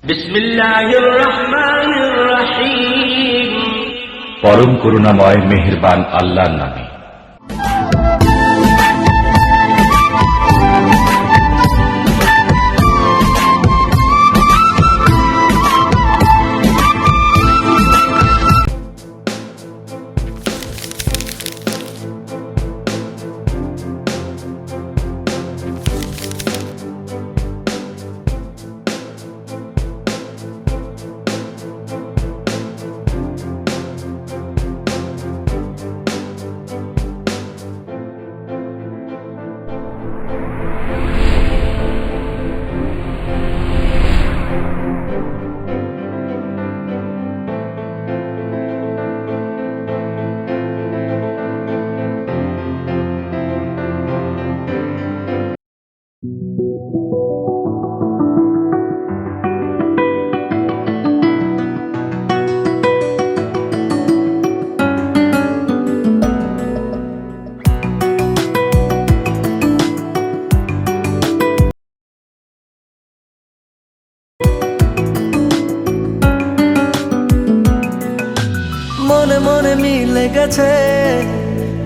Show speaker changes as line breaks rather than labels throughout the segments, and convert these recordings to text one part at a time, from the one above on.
বিসমিল্লাহির রহমানির রহিম।
পরম করুণাময় মেহেরবান আল্লাহর নামে।
মনে মনে মিলে গেছে,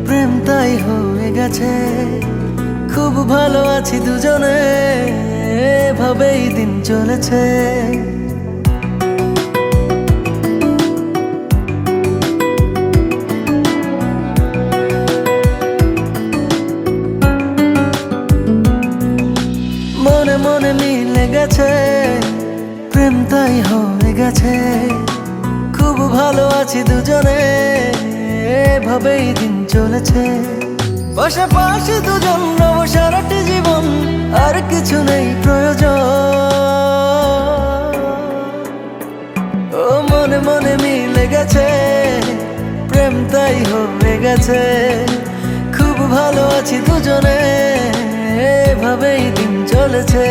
প্রেম তাই হয়ে গেছে। খুব ভালো আছি দুজনে, এভাবেই দিন চলেছে। মনে মনে মিলে গেছে, প্রেম তাই হয়ে গেছে। খুব ভালো আছি দুজনে, এভাবেই দিন চলেছে। পাশাপাশি দুজন রব সারাটি জীবন, আর কিছু নেই প্রয়োজন। ও মনে মনে মিলে গেছে, প্রেম তাই হয়ে গেছে। খুব ভালো আছি দুজনে, এভাবেই দিন চলেছে।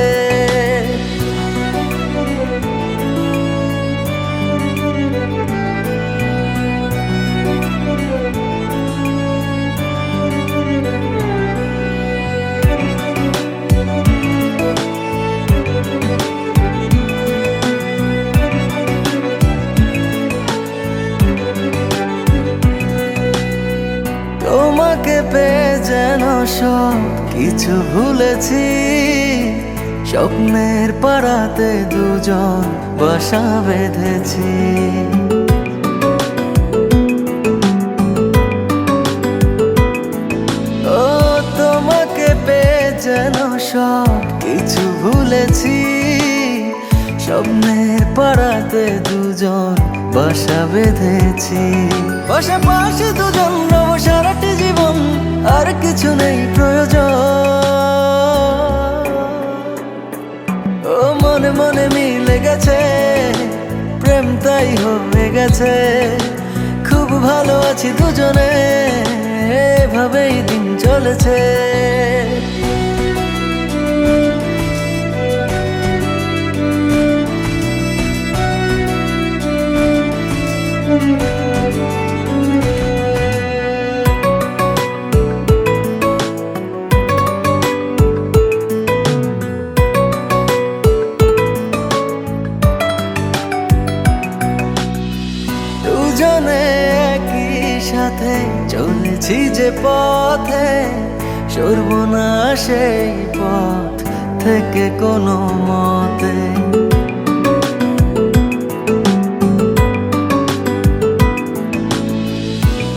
তোমাকে পেয়ে যেন সব কিছু ভুলেছি। স্বপ্নের পাড়াতে দুজন বাসা বেঁধেছি। ও তোমাকে পেয়ে যেন সব কিছু ভুলেছি। স্বপ্নের পাড়াতে দুজন বাসা বেঁধেছি। পাশাপাশি দুজন রব সারাটি জীবন, আর কিছু নেই প্রয়োজন। ও মনে মনে মিলে গেছে, প্রেম তাই হয়ে গেছে। খুব ভালো আছি দুজনে, এভাবেই দিন চলেছে। দুজনে একই সাথে চলেছি যে পথে, সরব না সেই পথ থেকে কোনো মতে।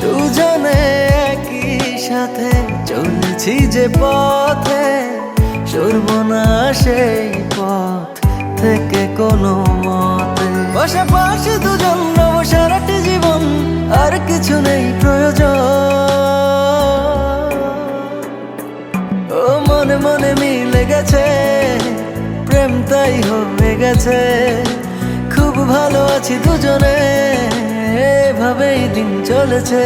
দুজনে একই সাথে চলেছি যে পথে, সরব না সেই পথ থেকে কোনো মতে। পাশাপাশি দুজন রব সারাটি জীবন, আর কিছু নেই প্রয়োজন। ও মনে মনে মিলে গেছে, প্রেম তাই হয়ে গেছে। খুব ভালো আছি দুজনে, এভাবেই দিন চলেছে।